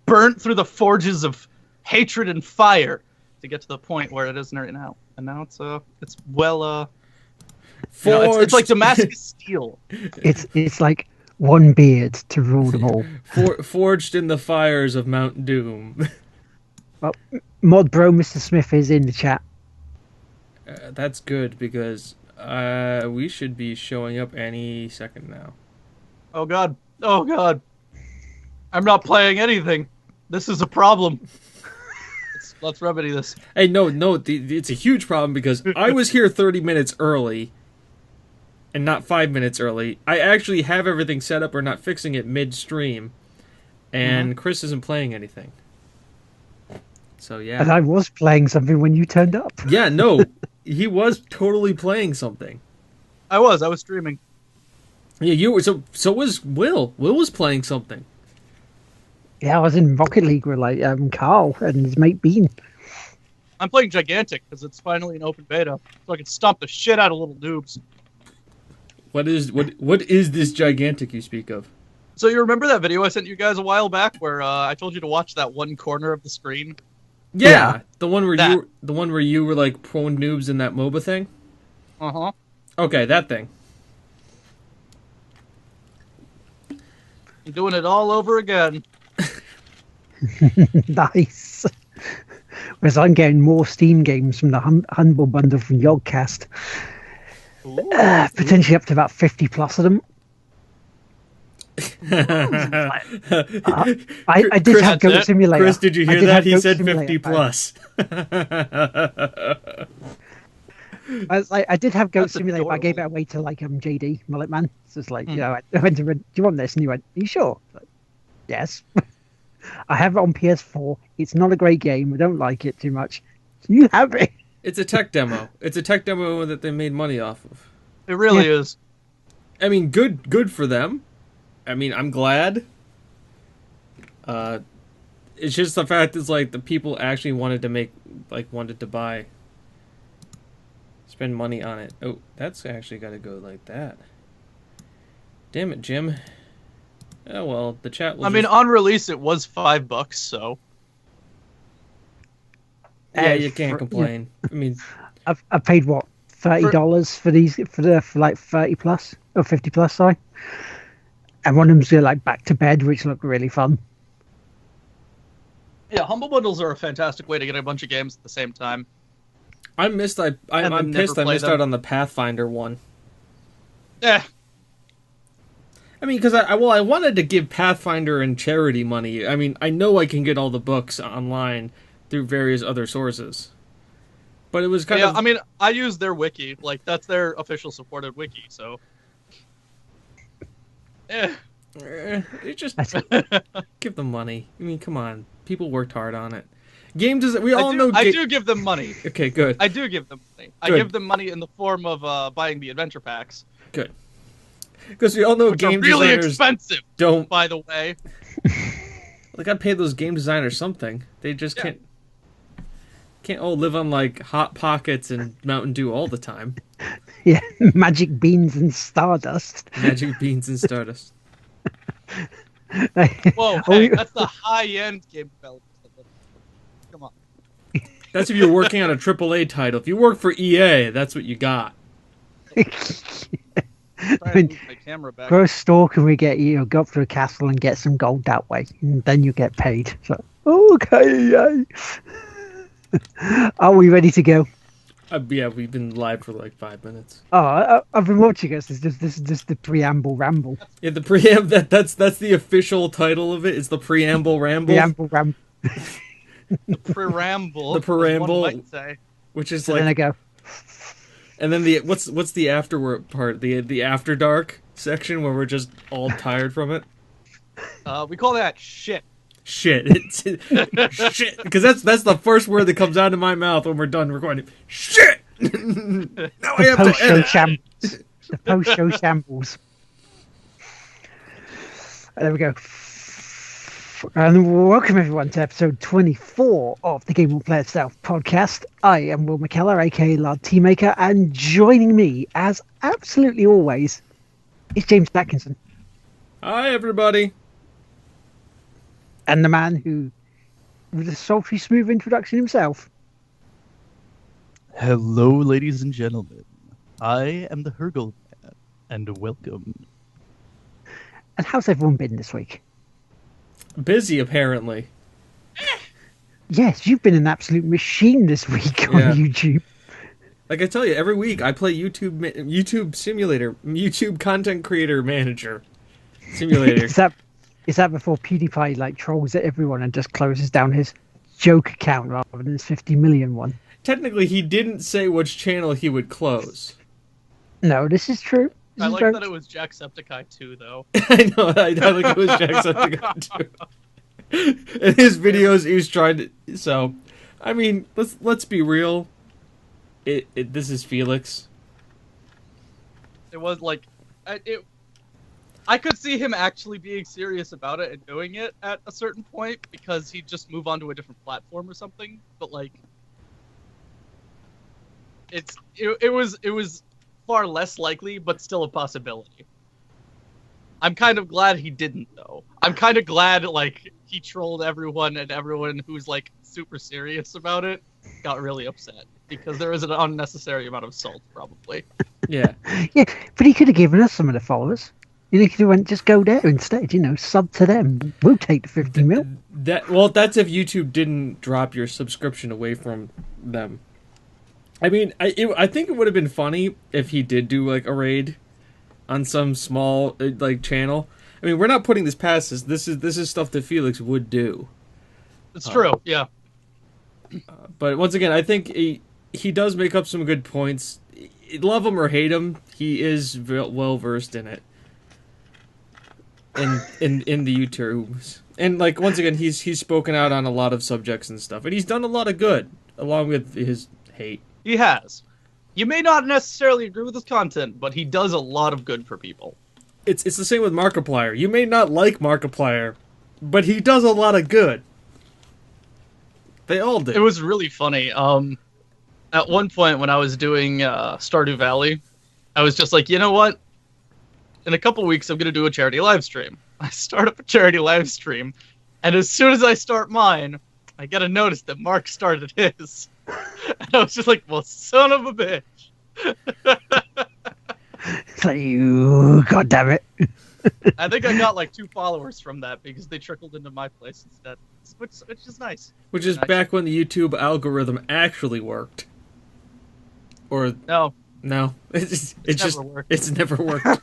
burnt through the forges of hatred and fire to get to the point where it is right now. And now it's well it's like Damascus steel. It's like one beard to rule them all. Forged in the fires of Mount Doom. Well, Mod Bro Mr. Smith is in the chat. That's good because we should be showing up any second now. Oh god. I'm not playing anything. This is a problem. Let's remedy this. Hey, no, it's a huge problem because I was here 30 minutes early and not 5 minutes early. I actually have everything set up. We're not fixing it midstream. And Chris isn't playing anything. So, yeah. And I was playing something when you turned up. Yeah, no. He was totally playing something. I was streaming. Yeah, you were. So was Will. Will was playing something. Yeah, I was in Rocket League with like Carl and his mate Bean. I'm playing Gigantic because it's finally an open beta, so I can stomp the shit out of little noobs. What is this Gigantic you speak of? So you remember that video I sent you guys a while back where I told you to watch that one corner of the screen? Yeah. The one where you were like prone noobs in that MOBA thing? Uh-huh. Okay, that thing. I'm doing it all over again. Nice. Whereas I'm getting more Steam games from the Humble Bundle from Yogcast. Potentially up to about 50 plus of them. I did have Goat Simulator. Chris, did you hear that? He said 50 plus. I did have Goat Simulator, but I gave it away to like JD Mullet Man. So it's like, I went to do you want this? And he went, are you sure? Like, yes. I have it on PS4. It's not a great game. I don't like it too much. You have it. It's a tech demo. It's a tech demo that they made money off of. It really is. I mean, good for them. I mean, I'm glad. It's just the fact is like the people actually wanted to buy, spend money on it. Oh, that's actually got to go like that. Damn it, Jim. Oh well, the chat will. I mean, on release it was $5, so. Yeah, you can't complain. I mean, I paid what, $30 for these for like 30 plus or 50 plus, sorry. And one of them's like Back to Bed, which looked really fun. Yeah, Humble Bundles are a fantastic way to get a bunch of games at the same time. I'm pissed I missed out on the Pathfinder one. Yeah. I mean, because I wanted to give Pathfinder and charity money. I mean, I know I can get all the books online through various other sources. But it was kind of... I mean, I use their wiki. Like, that's their official supported wiki, so... It just... give them money. I mean, come on. People worked hard on it. Game does... I do give them money. Okay, good. I do give them money. I give them money in the form of buying the adventure packs. Good. Because we all know game really designers expensive. Don't, by the way. They gotta pay those game designers something. They just can't all live on like Hot Pockets and Mountain Dew all the time. Yeah, magic beans and stardust. Magic beans and stardust. Whoa, hey, that's the high-end game development. Come on. That's if you're working on a AAA title. If you work for EA, that's what you got. I mean, for a store, can we get go up to a castle and get some gold that way, and then you get paid. So, okay, yay. Are we ready to go? Yeah, we've been live for like 5 minutes. Oh, I've been watching us. This is just the preamble ramble. Yeah, the preamble. That's the official title of it. It's the preamble ramble. Preamble ramble. The preamble. The preamble, one might say. Which is and like. Then I go. And then what's the afterward part? The after dark section where we're just all tired from it. We call that shit. Shit. It's shit, because that's the first word that comes out of my mouth when we're done recording. Shit. Now I have to edit. The post-show shambles. There we go. And welcome everyone to episode 24 of the Game Will Play Itself podcast. I am Will McKellar, aka Lard Teamaker, and joining me, as absolutely always, is James Atkinson. Hi everybody. and the man who, with a sultry, smooth introduction himself. Hello, ladies and gentlemen. I am the Hergel Man, and welcome. And how's everyone been this week? Busy, apparently. Yes, you've been an absolute machine this week on YouTube. Like I tell you, every week I play YouTube Simulator, YouTube Content Creator Manager Simulator. Is that before PewDiePie trolls at everyone and just closes down his joke account rather than his 50 million one? Technically, he didn't say which channel he would close. No, this is true. I like that it was Jacksepticeye 2, though. I know, I like it was Jacksepticeye 2. In his videos, he was trying to... So, I mean, let's be real. This is Felix. It was I could see him actually being serious about it and doing it at a certain point because he'd just move on to a different platform or something. But it was far less likely, but still a possibility. I'm kind of glad he didn't, though. I'm kind of glad he trolled everyone, and everyone who's super serious about it got really upset because there was an unnecessary amount of salt, probably. Yeah. Yeah, but he could have given us some of the followers. He could have went, just go there instead, sub to them. We'll take the 50 mil. That's if YouTube didn't drop your subscription away from them. I mean, I think it would have been funny if he did do a raid on some small channel. I mean, we're not putting this past us. This is stuff that Felix would do. It's true, yeah. But once again, I think he does make up some good points. Love him or hate him, he is well versed in it. In the YouTubes. And once again, he's spoken out on a lot of subjects and stuff, and he's done a lot of good along with his hate. He has. You may not necessarily agree with his content, but he does a lot of good for people. It's the same with Markiplier. You may not like Markiplier, but he does a lot of good. They all do. It was really funny. At one point when I was doing Stardew Valley, I was just like, you know what? In a couple weeks, I'm going to do a charity live stream. I start up a charity live stream, and as soon as I start mine, I get a notice that Mark started his. And I was just like, well, son of a bitch. It's you, God damn it. I think I got 2 followers from that because they trickled into my place instead, which is nice. Which is back when the YouTube algorithm actually worked. Or no, it's never worked.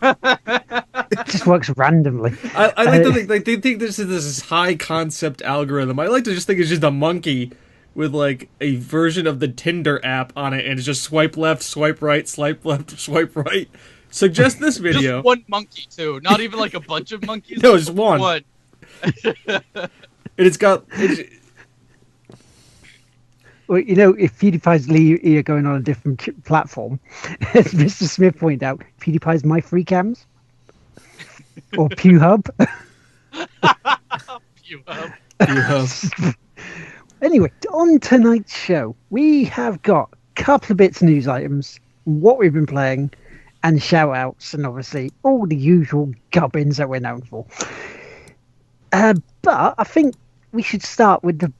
It just works randomly. I like to think they think this is this high concept algorithm. I like to just think it's just a monkey with a version of the Tinder app on it, and it's just swipe left, swipe right, swipe left, swipe right. Suggest this video. Just one monkey too, not even a bunch of monkeys. No, it's one. And it's got. Well, if PewDiePie's going on a different platform, as Mr. Smith pointed out, PewDiePie's My Free Cams or PewHub. PewHub. Anyway, on tonight's show, we have got a couple of bits of news items, what we've been playing, and shout-outs, and obviously all the usual gubbins that we're known for. But I think we should start with the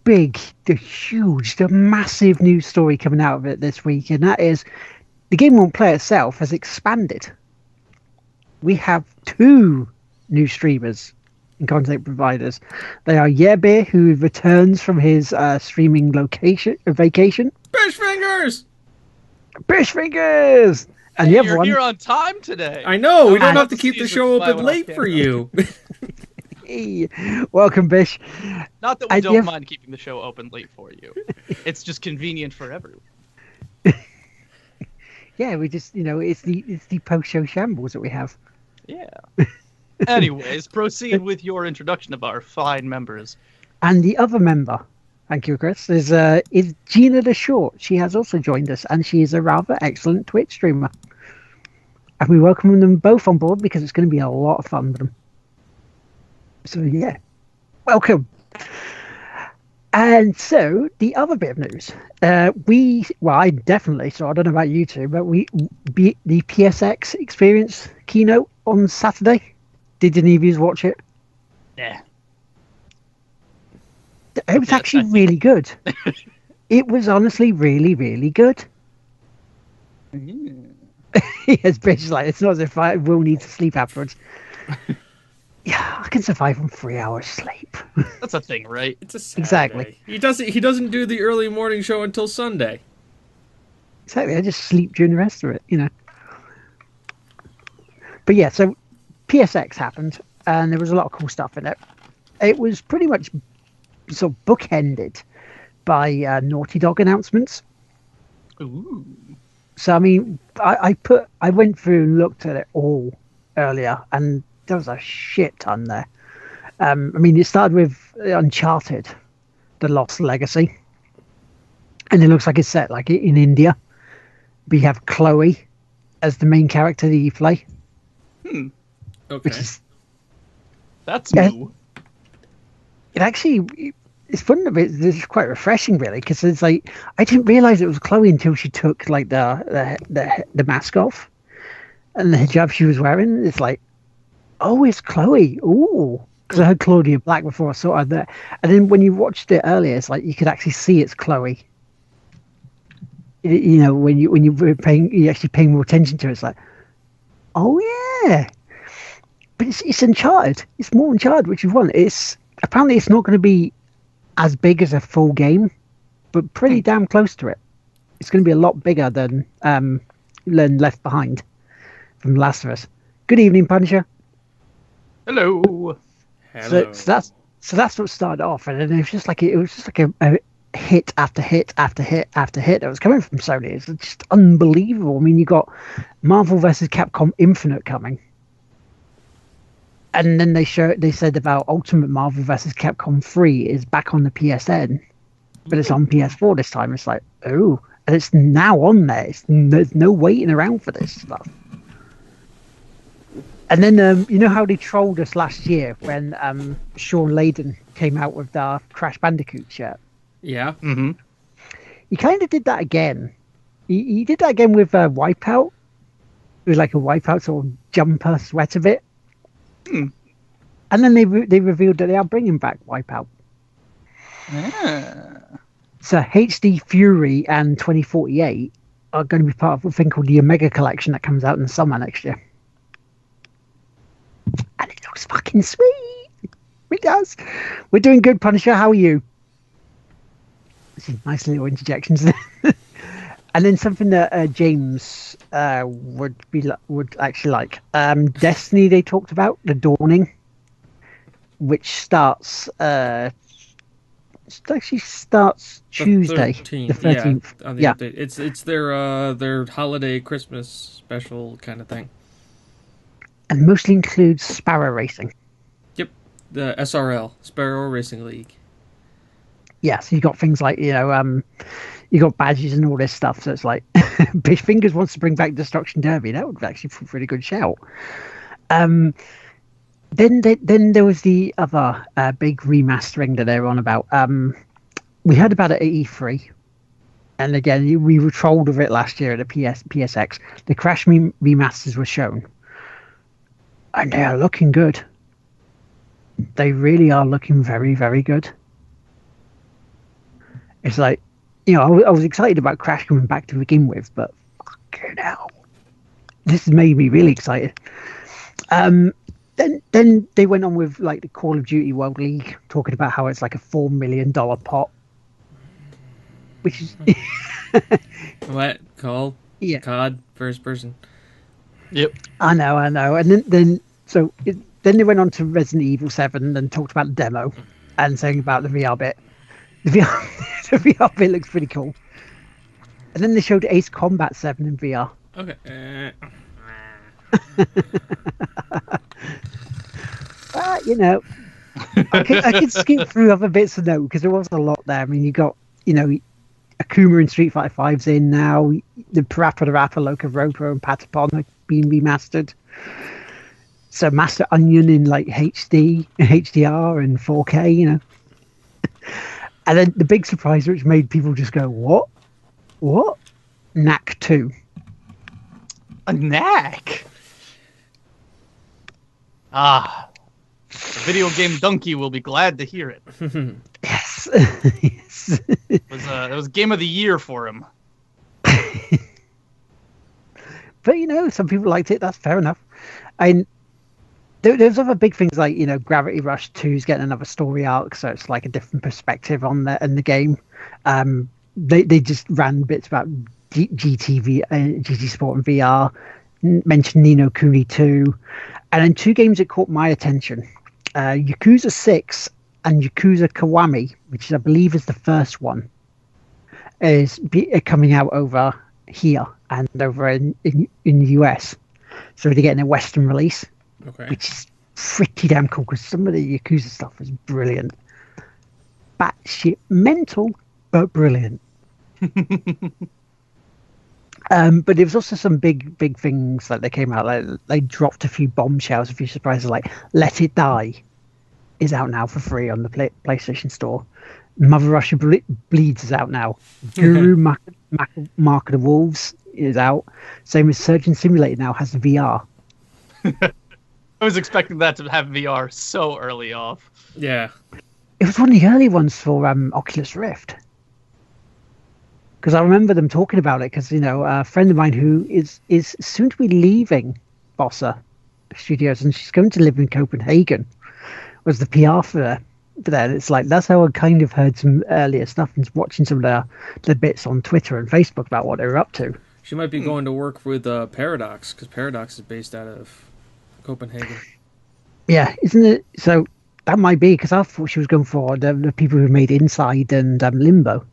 massive news story coming out of it this week, and that is the Game Won't Play itself has expanded. We have 2 new streamers and content providers. They are Yearbeer, who returns from his streaming vacation. Bishfingers! And the other one, here on time today. I know, we don't have to keep the show open late for you. Hey, welcome, Bish. Not that we don't mind keeping the show open late for you. It's just convenient for everyone. Yeah, we just, it's the post-show shambles that we have. Yeah. Anyways, proceed with your introduction of our fine members. And the other member, thank you, Chris, is Gina the Short. She has also joined us, and she is a rather excellent Twitch streamer. And we welcome them both on board because it's going to be a lot of fun with them. So, yeah, welcome. And so, the other bit of news, I definitely, so I don't know about you two, but the PSX Experience keynote on Saturday. Did any of you watch it? Yeah. It was actually really good. It was honestly really, really good. Yes, bitch, like it's not as if I will need to sleep afterwards. Yeah, I can survive on 3 hours sleep. That's a thing, right? It's a Saturday. Exactly. He doesn't do the early morning show until Sunday. Exactly. I just sleep during the rest of it, you know. But yeah, so PSX happened, and there was a lot of cool stuff in it. It was pretty much sort of bookended by Naughty Dog announcements. Ooh. So I mean, I went through and looked at it all earlier, and there was a shit ton there. I mean, it started with Uncharted, The Lost Legacy, and it looks like it's set like in India. We have Chloe as the main character that you play. Okay. Which is, that's new. It actually, it's fun. It's quite refreshing, really, because it's like I didn't realize it was Chloe until she took like the mask off and the hijab she was wearing. It's like, oh, it's Chloe. Ooh, because I heard Claudia Black before I saw her there, and then when you watched it earlier, it's like you could actually see it's Chloe. You know, when you're actually paying more attention to it, it's like, oh yeah. But it's Uncharted. It's more Uncharted, which you want. It's apparently it's not going to be as big as a full game, but pretty damn close to it. It's going to be a lot bigger than Left Behind from The Last of Us. Good evening, Punisher. Hello. Hello. So that's what started off, and then it was just like a hit after hit after hit after hit that was coming from Sony. It's just unbelievable. I mean, you got Marvel vs. Capcom Infinite coming. And then they said about Ultimate Marvel vs. Capcom 3 is back on the PSN, but it's on PS4 this time. It's like, oh, and it's now on there. There's no waiting around for this stuff. And then you know how they trolled us last year when Sean Layden came out with the Crash Bandicoot shirt? Yeah. Mm-hmm. He kind of did that again. He did that again with Wipeout. It was like a Wipeout sort of jumper sweater bit. And then they revealed that they are bringing back Wipeout. So HD Fury and 2048 are going to be part of a thing called the Omega Collection that comes out in the summer next year. And it looks fucking sweet. It does. We're doing good, Punisher. How are you? Nice little interjections there. And then something that James would actually like. Destiny, they talked about the Dawning, which starts Tuesday, the 13th. Yeah, on the update. It's their holiday Christmas special kind of thing. And mostly includes Sparrow Racing. Yep, the SRL, Sparrow Racing League. Yeah, so you got things like, you know, you got badges and all this stuff. So it's like, Bish Fingers wants to bring back Destruction Derby. That would actually be a pretty good shout. Then there was the other big remastering that they're on about. We heard about it at E3. And again, we were trolled with it last year at the PSX. The Crash remasters were shown. And they are looking good. They really are looking very, very good. It's like, you know, I was excited about Crash coming back to begin with, but fucking hell. This has made me really excited. Then they went on with like the Call of Duty World League, talking about how it's like a $4 million pot. Which is... What? Call? Yeah. COD? First person? Yep. I know. And then they went on to Resident Evil 7 and talked about the demo and saying about the VR bit. The VR bit looks pretty cool. And then they showed Ace Combat 7 in VR. Okay. You know, I could skip through other bits of note because there was a lot there. I mean, you got, you know, Akuma in Street Fighter 5's in now. The Parappa the Rapper, Loco Roper, and Patapon have been remastered. So Master Onion in like HD, HDR, and 4K, you know. And then the big surprise, which made people just go, "What? What?" Knack 2. A knack. Ah, the video game donkey will be glad to hear it. Yes. Yes. Yes. It was game of the year for him. But some people liked it. That's fair enough. And there's other big things like Gravity Rush 2 is getting another story arc, so it's like a different perspective on the game. They just ran bits about GT Sport and VR. Mentioned Ni no Kuni 2, and then two games that caught my attention: Yakuza 6 and Yakuza Kiwami, which I believe is the first one, is coming out over here and over in the US. So they're getting a Western release, which is pretty damn cool because some of the Yakuza stuff is brilliant. Batshit mental, but brilliant. But there was also some big things that they came out. Like they dropped a few bombshells, a few surprises. Like Let It Die is out now for free on the PlayStation Store. Mother Russia Bleeds is out now. Guru Mark of the Wolves is out. Same as Surgeon Simulator now has VR. I was expecting that to have VR so early off. Yeah. It was one of the early ones for Oculus Rift. Because I remember them talking about it because, a friend of mine who is soon to be leaving Bossa Studios and she's going to live in Copenhagen was the PR for that. It's like, that's how I kind of heard some earlier stuff and watching some of the bits on Twitter and Facebook about what they were up to. She might be going to work with Paradox because Paradox is based out of Copenhagen. Yeah, isn't it? So that might be because I thought she was going for the people who made Inside and Limbo.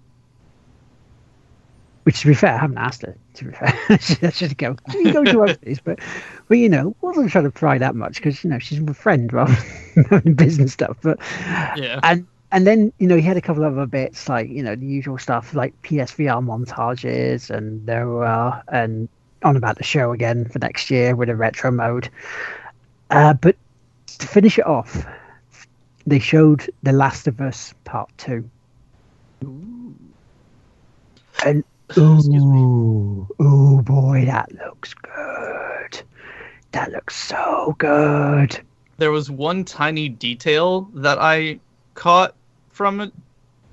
Which, to be fair, I haven't asked her. To be fair, I should go. You go to these, but wasn't trying to pry that much because she's a friend rather than business stuff. But yeah, and then he had a couple of other bits like the usual stuff like PSVR montages and there were and on about the show again for next year with a retro mode. But to finish it off, they showed The Last of Us Part 2. And oh boy, that looks good. That looks so good. There was one tiny detail that I caught from it.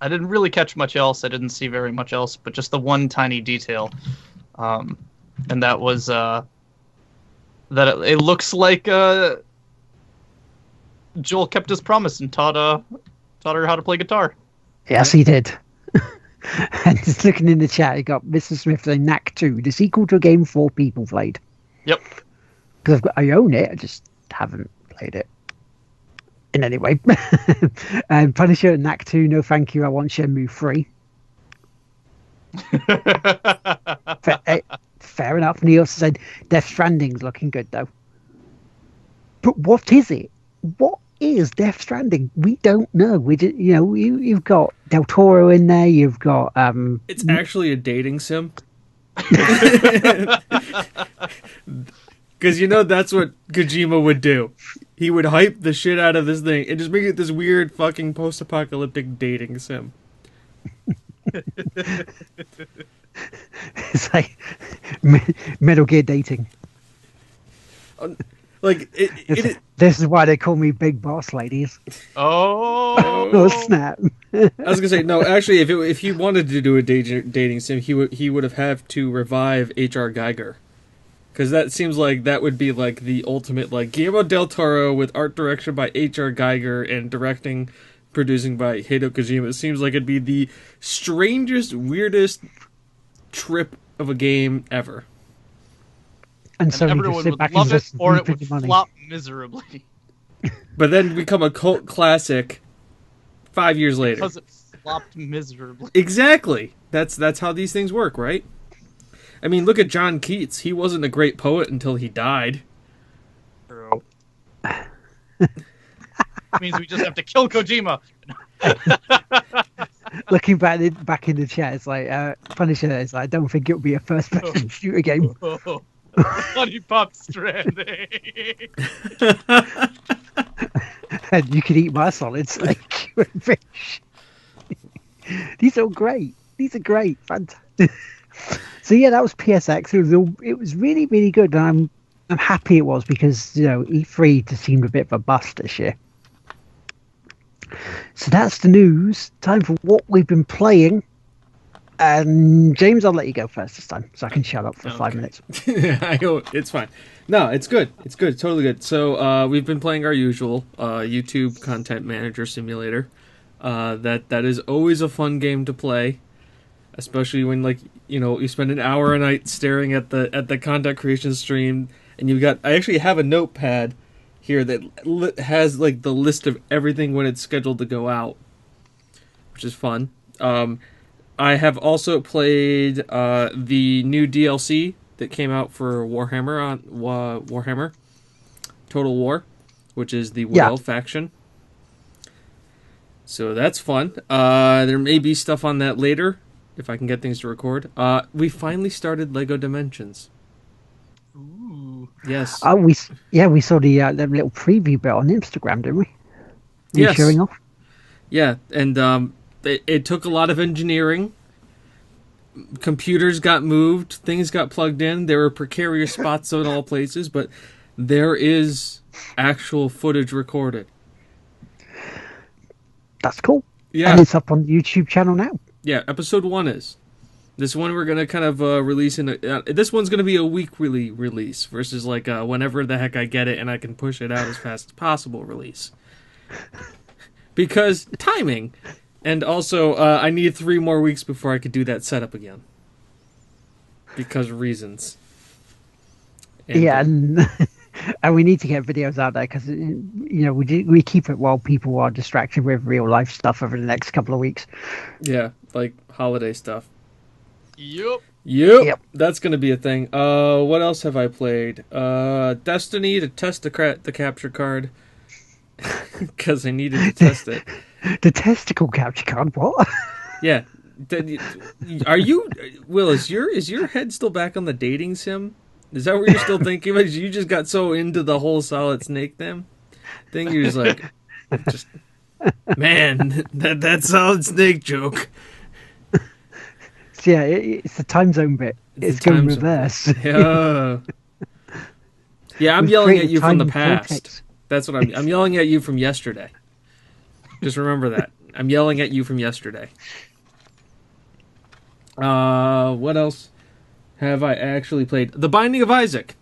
I didn't really catch much else. I didn't see very much else, but just the one tiny detail. And that was that it looks like Joel kept his promise and taught her how to play guitar. Yes, he did. And just looking in the chat, you got Mr. Smith saying Knack 2, the sequel to a game 4 people played. Yep. Because I own it, I just haven't played it. In any way. Punisher and Knack 2, no thank you, I want Shenmue 3. Fair enough. And he also said Death Stranding's looking good though. But what is it? What is Death Stranding? We don't know. We just, you've got Del Toro in there. You've got It's actually a dating sim. Because that's what Kojima would do. He would hype the shit out of this thing and just make it this weird fucking post-apocalyptic dating sim. It's like Metal Gear dating. This is why they call me Big Boss, ladies. Oh snap! I was gonna say no. Actually, if he wanted to do a dating sim, he would have to revive H.R. Geiger, because that seems like that would be like the ultimate like Guillermo del Toro with art direction by H.R. Geiger and producing by Hideo Kojima. It seems like it'd be the strangest, weirdest trip of a game ever. And so everyone would love it, or it would flop miserably. But then become a cult classic 5 years later. Because it flopped miserably. Exactly. That's how these things work, right? I mean, look at John Keats. He wasn't a great poet until he died. True. Means we just have to kill Kojima. Looking back in the chat, it's like Punisher is like, I don't think it would be a first-person shooter game. Honey Pop Stranding. And you could eat my solids like fish. These are great. These are great. Fantastic. So yeah, that was PSX. It was really, really good. And I'm happy it was because E3 just seemed a bit of a bust this year. So that's the news. Time for what we've been playing. And James, I'll let you go first this time, so I can shut up for 5 minutes. It's fine. No, it's good. It's good. Totally good. So we've been playing our usual YouTube Content Manager Simulator. That is always a fun game to play, especially when you spend an hour a night staring at the content creation stream, and I actually have a notepad here that has the list of everything when it's scheduled to go out, which is fun. I have also played the new DLC that came out for Warhammer Total War, which is the Whale faction. So that's fun. There may be stuff on that later if I can get things to record. We finally started Lego Dimensions. Ooh. Yes. We saw the little preview bit on Instagram, didn't we? Yes. Showing off. Yeah, and it took a lot of engineering. Computers got moved, things got plugged in. There were precarious spots in all places, but there is actual footage recorded. That's cool. Yeah. And it's up on the YouTube channel now. Yeah, episode 1 is. This one we're going to kind of release this one's going to be a weekly release versus whenever the heck I get it and I can push it out as fast as possible release. Because timing. And also, I need 3 more weeks before I could do that setup again. Because of reasons. And we need to get videos out there because we keep it while people are distracted with real life stuff over the next couple of weeks. Yeah, like holiday stuff. Yep. That's going to be a thing. What else have I played? Destiny to test the capture card. Because I needed to test it. The testicle capture card, what? Yeah. Are you... Will, is your head still back on the dating sim? Is that what you're still thinking about? You just got so into the whole Solid Snake thing? You're just like... man, that Solid Snake joke. So yeah, it's the time zone bit. It's going reverse. Yeah. Yeah, I'm yelling at you from the past. Vortex. That's what I'm yelling at you from yesterday. Just remember that. I'm yelling at you from yesterday. What else have I actually played? The Binding of Isaac.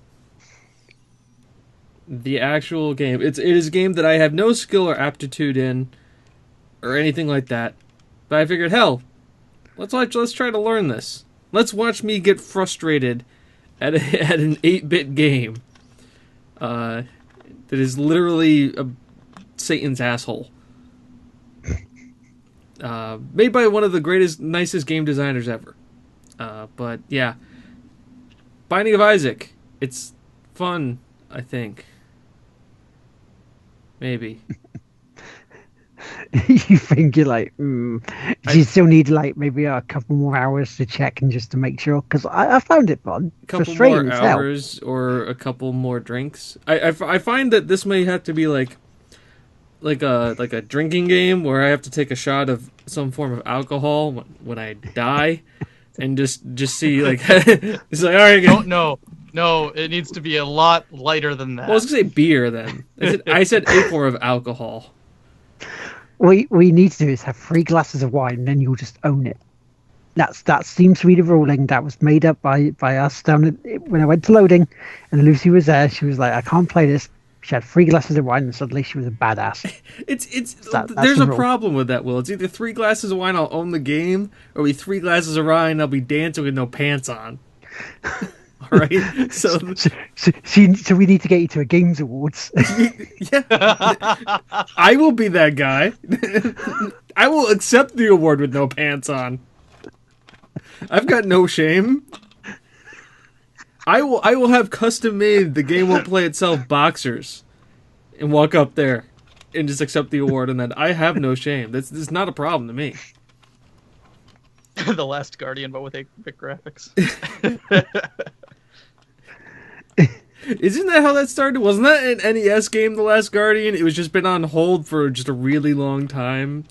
The actual game. It is a game that I have no skill or aptitude in, or anything like that. But I figured, hell, let's try to learn this. Let's watch me get frustrated at an 8-bit game. That is literally Satan's asshole. Made by one of the greatest, nicest game designers ever. But yeah. Binding of Isaac. It's fun, I think. Maybe. You think you're like, do you still need maybe a couple more hours to check and just to make sure? Because I found it fun. A couple more hours or a couple more drinks. I find that this may have to be like a drinking game where I have to take a shot of some form of alcohol when I die, and just see it's like, all right. No, it needs to be a lot lighter than that. Well, I was gonna say beer then. I said a form of alcohol. What you need to do is have 3 glasses of wine, and then you'll just own it. That seems to be the ruling that was made up by us when I went to loading, and Lucy was there. She was like, "I can't play this." She had 3 glasses of wine, and suddenly she was a badass. There's a problem with that, Will. It's either 3 glasses of wine, I'll own the game, or 3 glasses of wine, I'll be dancing with no pants on. All right, so we need to get you to a Games Awards. Yeah, I will be that guy. I will accept the award with no pants on. I've got no shame. I will have custom made The Game Won't Play Itself boxers, and walk up there, and just accept the award, and then I have no shame. This is not a problem to me. The Last Guardian, but with 8-bit graphics. Isn't that how that started? Wasn't that an NES game, The Last Guardian? It was just been on hold for just a really long time,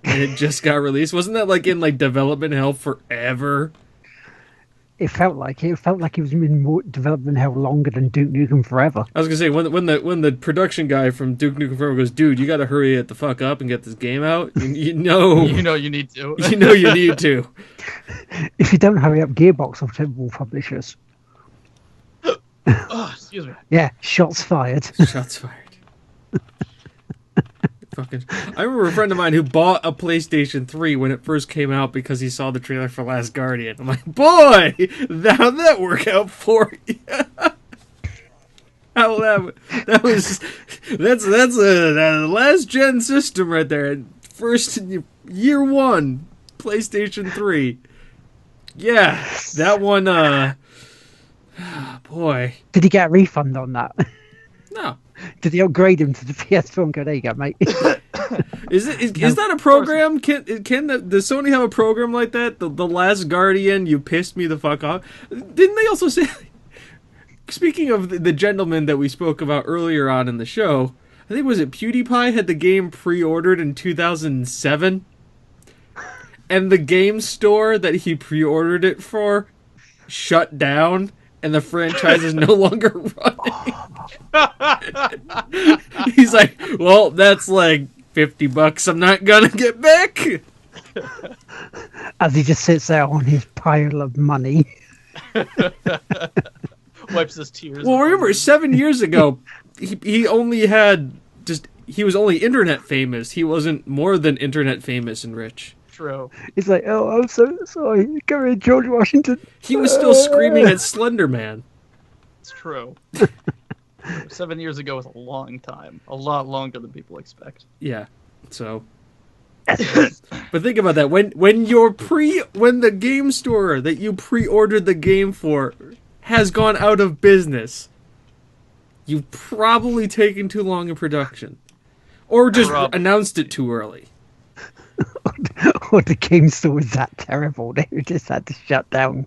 and it just got released. Wasn't that in development hell forever? It felt like it. It felt like it was in more development hell longer than Duke Nukem Forever. I was gonna say when the production guy from Duke Nukem Forever goes, dude, you got to hurry it the fuck up and get this game out. You know, You know you need to. you know you need to. If you don't hurry up, Gearbox will publishers. Oh, excuse me. Yeah, shots fired. Shots fired. Fucking. I remember a friend of mine who bought a PlayStation 3 when it first came out because he saw the trailer for Last Guardian. I'm like, boy, how'd that work out for you? That's a last gen system right there. First year one PlayStation 3. Yeah, that one. Boy. Did he get a refund on that? No. Did he upgrade him to the PS4 and go, there you go, mate? Is that a program? Does Sony have a program like that? The Last Guardian, you pissed me the fuck off. Didn't they also say? Speaking of the gentleman that we spoke about earlier on in the show, I think was it PewDiePie had the game pre-ordered in 2007, and the game store that he pre-ordered it for shut down. And the franchise is no longer running. He's like, well, that's like $50 I'm not gonna get back. As he just sits there on his pile of money. Wipes his tears. Well, remember, 7 years ago, he only had he was only internet famous. He wasn't more than internet famous and rich. True. He's like, oh, I'm so sorry. Come here, George Washington. He was still screaming at Slender Man. It's true. 7 years ago was a long time. A lot longer than people expect. Yeah. So. But think about that. When the game store that you pre-ordered the game for has gone out of business, you've probably taken too long in production. Or just announced it too early. Or the game store was that terrible they just had to shut down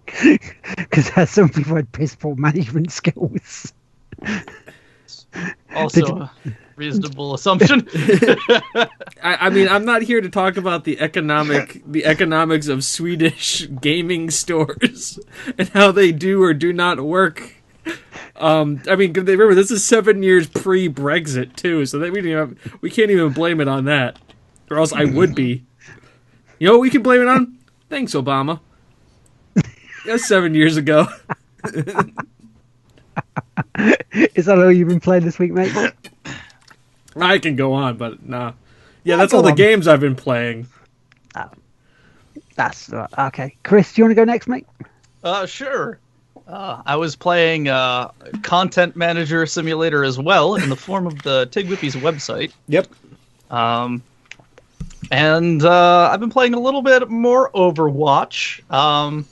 because some people had piss poor management skills. Also a reasonable assumption. I mean, I'm not here to talk about the economics of Swedish gaming stores and how they do or do not work. I mean, remember this is 7 years pre-Brexit too, so that we can't even blame it on that. Or else I would be. You know what we can blame it on? Thanks, Obama. That's 7 years ago. Is that all you've been playing this week, mate? I can go on, but nah. Yeah, that's all the games I've been playing. That's okay. Chris, do you want to go next, mate? Sure. I was playing Content Manager Simulator as well in the form of the Tig Whippy's website. Yep. And I've been playing a little bit more Overwatch. I'm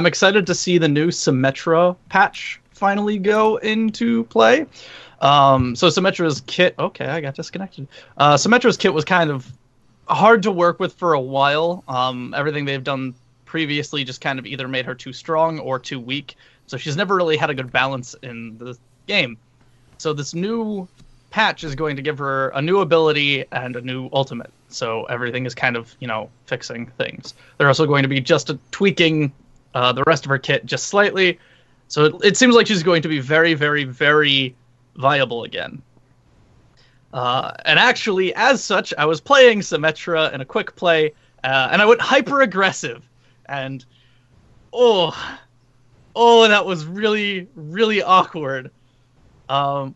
excited to see the new Symmetra patch finally go into play. So Symmetra's kit... Okay, I got disconnected. Symmetra's kit was kind of hard to work with for a while. Everything they've done previously just kind of either made her too strong or too weak. So she's never really had a good balance in the game. So this new patch is going to give her a new ability and a new ultimate. So everything is kind of, fixing things. They're also going to be just tweaking the rest of her kit just slightly. So it seems like she's going to be very, very, very viable again. And actually, as such, I was playing Symmetra in a quick play, and I went hyper-aggressive. And, that was really, really awkward.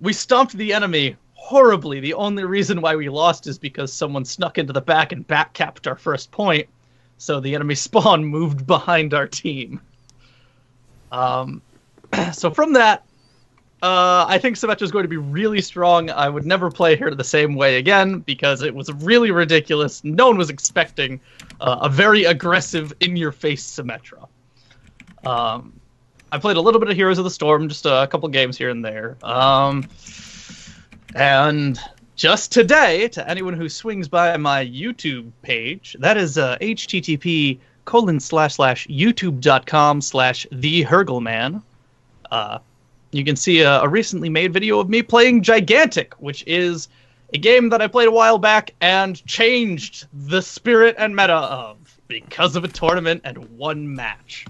We stomped the enemy horribly. The only reason why we lost is because someone snuck into the back and backcapped our first point. So the enemy spawn moved behind our team. So from that, I think Symmetra is going to be really strong. I would never play her the same way again because it was really ridiculous. No one was expecting a very aggressive, in-your-face Symmetra. I played a little bit of Heroes of the Storm, just a couple games here and there. And just today, to anyone who swings by my YouTube page, that is http://youtube.com/thehergelman. You can see a recently made video of me playing Gigantic, which is a game that I played a while back and changed the spirit and meta of because of a tournament and one match.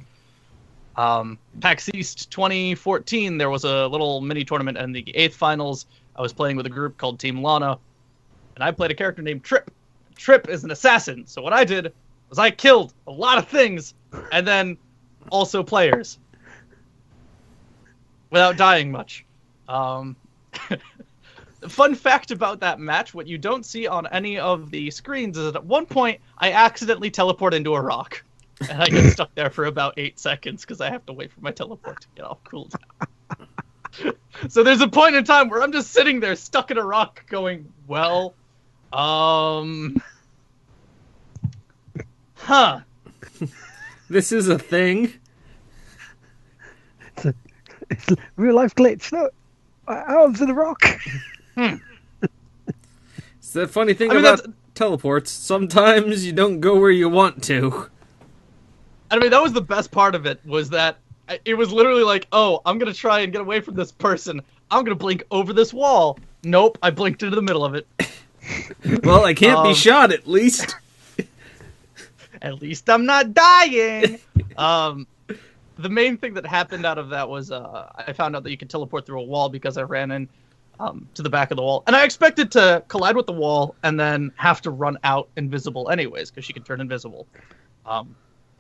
PAX East 2014, there was a little mini tournament in the 8th finals. I was playing with a group called Team Lana, and I played a character named Trip. Trip is an assassin, so what I did was I killed a lot of things, and then also players, without dying much. Fun fact about that match, what you don't see on any of the screens is that at one point, I accidentally teleport into a rock. And I get stuck there for about 8 seconds because I have to wait for my teleport to get off cooldown. So there's a point in time where I'm just sitting there stuck in a rock going, well, This is a thing? It's a real life glitch. Look, I was in a rock. It's the funny thing about teleports. Sometimes you don't go where you want to. I mean, that was the best part of it, was that it was literally like, oh, I'm going to try and get away from this person. I'm going to blink over this wall. Nope, I blinked into the middle of it. Well, I can't be shot, at least. At least I'm not dying. The main thing that happened out of that was I found out that you can teleport through a wall because I ran in to the back of the wall. And I expected to collide with the wall and then have to run out invisible anyways, because she can turn invisible.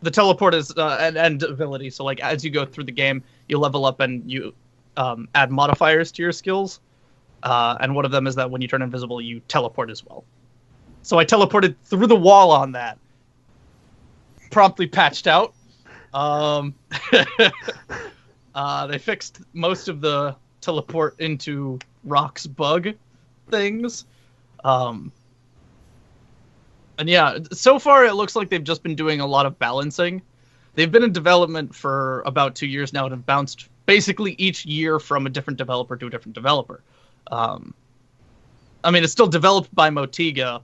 The teleport is an end ability, so like as you go through the game, you level up and you add modifiers to your skills. And one of them is that when you turn invisible, you teleport as well. So I teleported through the wall on that. Promptly patched out. They fixed most of the teleport into rocks bug things. And yeah, so far it looks like they've just been doing a lot of balancing. They've been in development for about 2 years now and have bounced basically each year from a different developer to a different developer. I mean, it's still developed by Motiga,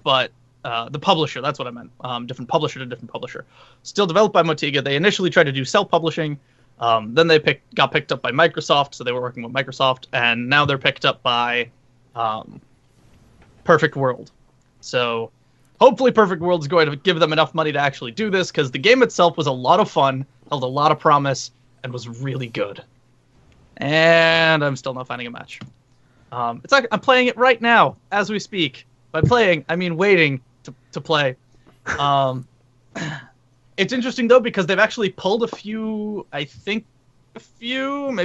but the publisher, that's what I meant. Different publisher to different publisher. Still developed by Motiga. They initially tried to do self-publishing. Then they got picked up by Microsoft, so they were working with Microsoft. And now they're picked up by Perfect World. So hopefully Perfect World is going to give them enough money to actually do this, because the game itself was a lot of fun, held a lot of promise, and was really good. And I'm still not finding a match. It's like I'm playing it right now, as we speak. By playing, I mean waiting to play. It's interesting, though, because they've actually pulled maybe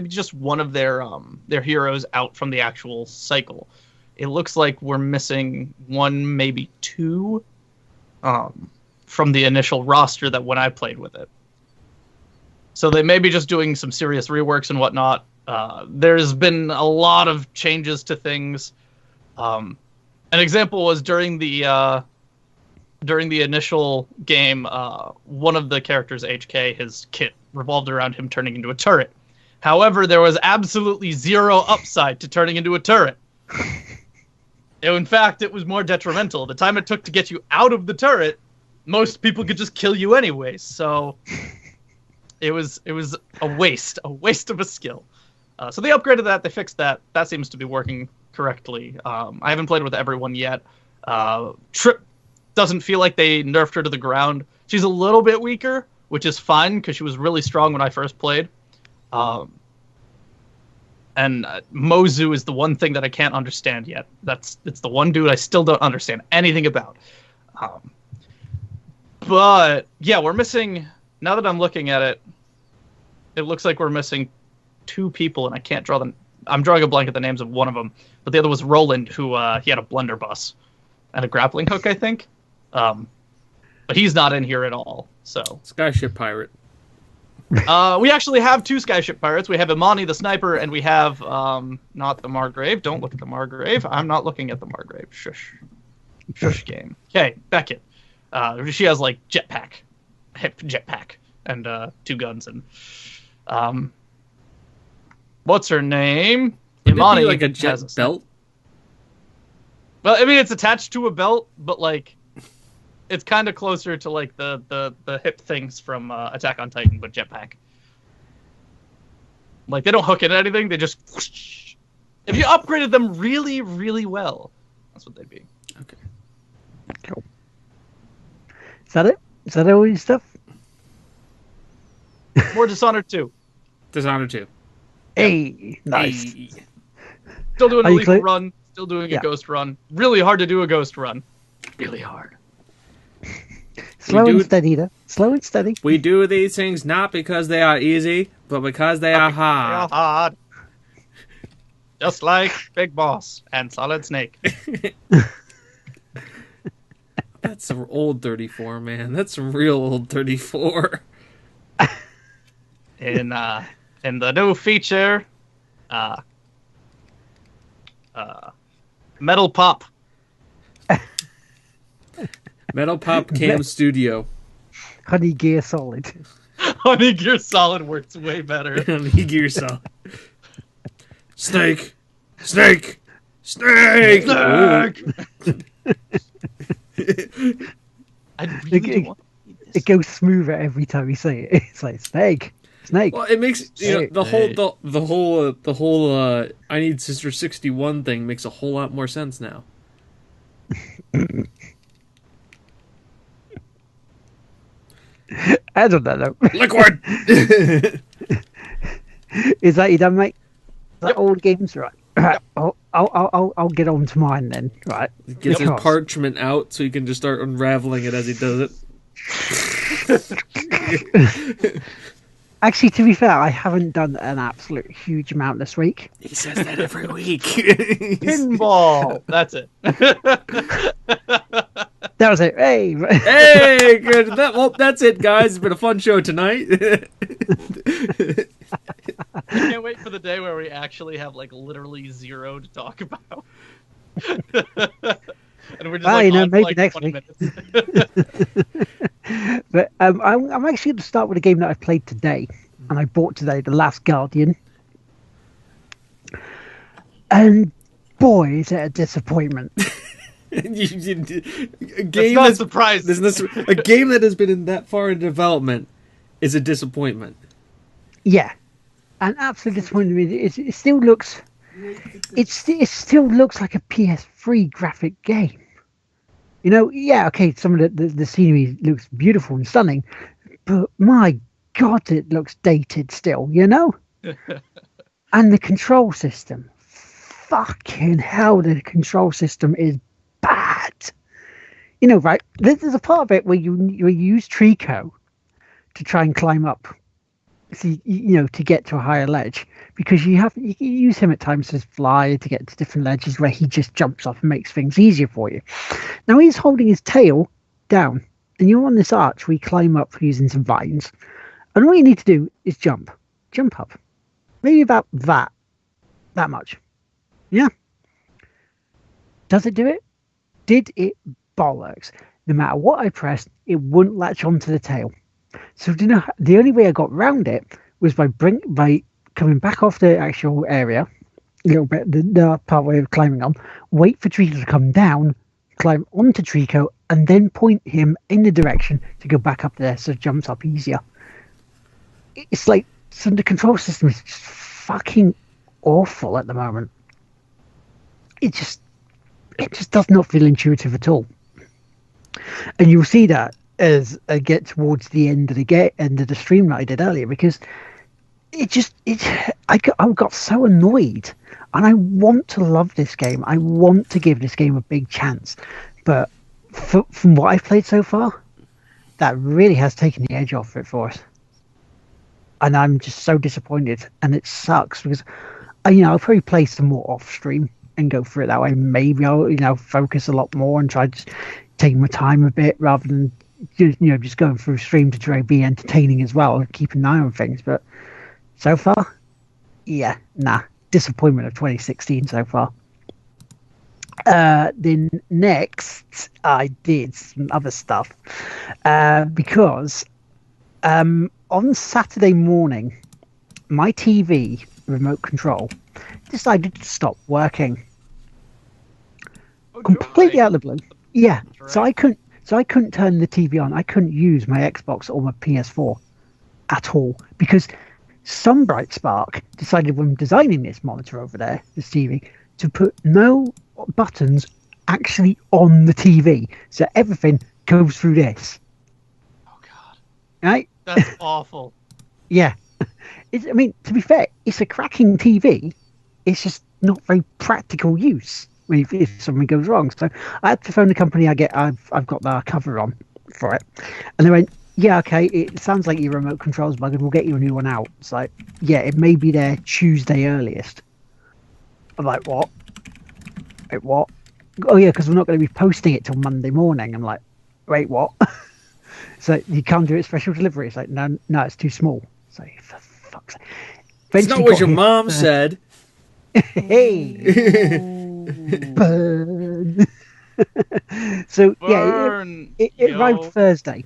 just one of their heroes out from the actual cycle. It looks like we're missing one, maybe two, from the initial roster that when I played with it. So they may be just doing some serious reworks and whatnot. There's been a lot of changes to things. An example was during the initial game, one of the characters, HK, his kit revolved around him turning into a turret. However, there was absolutely zero upside to turning into a turret. In fact, it was more detrimental. The time it took to get you out of the turret, most people could just kill you anyway. So it was a waste of a skill. So they upgraded that. They fixed that. That seems to be working correctly. I haven't played with everyone yet. Trip doesn't feel like they nerfed her to the ground. She's a little bit weaker, which is fine because she was really strong when I first played. And Mozu is the one thing that I can't understand yet. It's the one dude I still don't understand anything about. But yeah, we're missing. Now that I'm looking at it, it looks like we're missing two people, and I can't draw them. I'm drawing a blank at the names of one of them, but the other was Roland, who he had a blunderbuss and a grappling hook, I think. But he's not in here at all. So Skyship Pirate. We actually have two Skyship Pirates. We have Imani the sniper, and we have not the Margrave. Don't look at the Margrave. I'm not looking at the Margrave. Shush. Shush game. Okay, Beckett. She has like jetpack, hip jetpack, and 2 guns. And what's her name? Would Imani it be like a jet belt? Well, I mean, it's attached to a belt, but like, it's kind of closer to like the hip things from Attack on Titan, but jetpack. Like, they don't hook it at anything; they just whoosh. If you upgraded them really, really well, that's what they'd be. Okay. Cool. Is that it? Is that all your stuff? More Dishonored 2. Dishonored 2. Hey, nice. Hey. Still doing a Are you lethal clear? run. Still doing a Yeah. ghost run. Really hard to do a ghost run. Really hard. Slow do and it- steady, though. Slow and steady. We do these things not because they are easy, but because they are They hard. are hard. Just like Big Boss and Solid Snake. That's some old 34, man. That's some real old 34. In the new feature, Metal Pop. Metal Pop Cam Studio. Honey Gear Solid. Honey Gear Solid works way better. Gear Solid. Snake! Snake! Snake! I really want this. It goes smoother every time you say it. It's like snake. Snake. Well, it makes the whole I Need Sister 61 thing makes a whole lot more sense now. I don't know. Liquid. Is that you done, mate? Is that Yep. all the games, right? Right. I'll get on to mine then, right? Gets his Because- parchment out so he can just start unraveling it as he does it. Actually, to be fair, I haven't done an absolute huge amount this week. He says that every week. Pinball. That's it. That was it. Hey, Hey, good. That's it, guys. It's been a fun show tonight. I can't wait for the day where we actually have like literally zero to talk about. And we're just Well, like, you know, on for, maybe like, next 20 week. minutes. but I'm actually going to start with a game that I played today, and I bought today, The Last Guardian. And boy, is it a disappointment. A That's game not that's surprising. a game that has been in that far in development is a disappointment. Yeah, an absolute disappointment. It still looks, it still looks like a PS3 graphic game. You know, yeah, okay, some of the scenery looks beautiful and stunning, but my God, it looks dated still. You know, and the control system, fucking hell, the control system is bad. You know, right? There's a part of it where you use Trico to try and climb up. See, you know, to get to a higher ledge, because you use him at times to fly to get to different ledges where he just jumps off and makes things easier for you. Now he's holding his tail down, and you're on this arch where you climb up using some vines, and all you need to do is jump up, maybe about that much. Yeah. Does it do it? Did it bollocks? No matter what I pressed, it wouldn't latch onto the tail. So do you know, the only way I got round it was by coming back off the actual area, a little bit, the part where we're climbing on, wait for Trico to come down, climb onto Trico, and then point him in the direction to go back up there so it jumps up easier. It's like, so the control system is just fucking awful at the moment. It just does not feel intuitive at all. And you'll see that as I get towards the end of the stream that I did earlier, because I got so annoyed, and I want to love this game. I want to give this game a big chance, but from what I've played so far, that really has taken the edge off it for us, and I'm just so disappointed. And it sucks because I'll probably play some more off stream and go through it that way. Maybe I'll focus a lot more and try to take my time a bit rather than just going through stream to try to be entertaining as well and keep an eye on things. But so far, disappointment of 2016 so far. Then next I did some other stuff because on Saturday morning my TV remote control decided to stop working completely out of the blue. Yeah, so I couldn't turn the TV on. I couldn't use my Xbox or my PS4 at all because some bright spark decided when designing this monitor over there, this TV, to put no buttons actually on the TV. So everything goes through this. Oh God, Right? that's awful. Yeah. I mean, to be fair, it's a cracking TV. It's just not very practical use if something goes wrong. So I had to phone the company. I've got the cover on for it, and they went, "Yeah, okay. It sounds like your remote control's bugged. We'll get you a new one out." It's like, "Yeah, it may be there Tuesday earliest." I'm like, "What? Wait, what? Oh yeah, because we're not going to be posting it till Monday morning." I'm like, "Wait, what?" So you can't do it special delivery. It's like, no, it's too small. So for fuck's sake. It's not Eventually what got your here. mom said. Hey, burn. So yeah, Burn, it arrived yo. Thursday.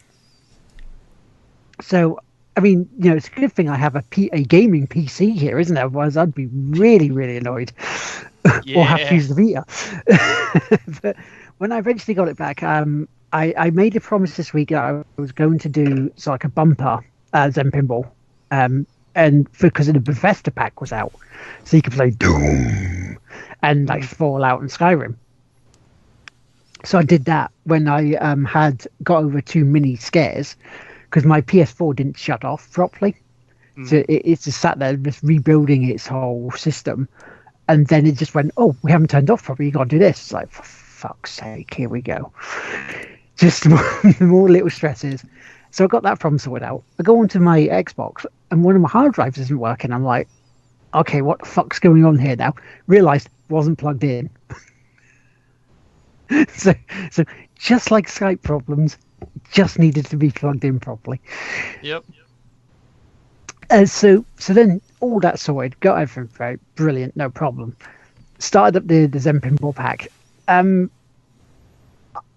So I mean, it's a good thing I have a gaming PC here, isn't it? Otherwise, I'd be really, really annoyed, or have to Yeah. use the Vita. But when I eventually got it back, I made a promise this week that I was going to do like a bumper Zen Pinball, and because the Bethesda pack was out, so you could play Doom and like Fallout and Skyrim. So I did that when I had got over 2 mini scares because my PS4 didn't shut off properly. So it just sat there just rebuilding its whole system. And then it just went, oh, we haven't turned off properly. You got to do this. It's like, for fuck's sake, here we go. Just more little stresses. So I got that problem sorted out. I go onto my Xbox and one of my hard drives isn't working. I'm like, okay, what the fuck's going on here now? Realized wasn't plugged in. so just like Skype problems, just needed to be plugged in properly. Yep. So then all that sorted, got everything right, brilliant, no problem. Started up the Zen Pinball pack.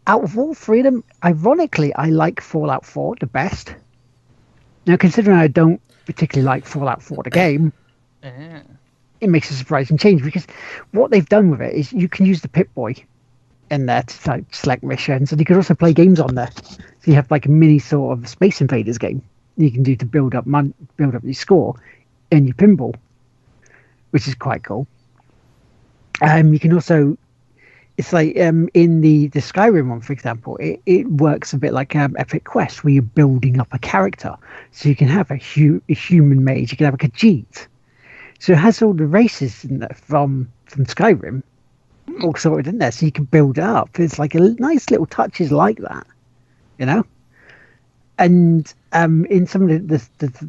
Out of all three of them, ironically, I like Fallout 4 the best. Now, considering I don't particularly like Fallout 4 the game, Yeah. it makes a surprising change because what they've done with it is you can use the Pip-Boy in there to like, select missions, and you can also play games on there. So you have like a mini sort of Space Invaders game you can do to build up your score in your pinball, which is quite cool. You can also, it's like in the Skyrim one, for example, it works a bit like Epic Quest, where you're building up a character. So you can have a human mage, you can have a Khajiit. So it has all the races in there from Skyrim all sorted in there, so you can build it up. It's like a nice little touches like that, And in some of the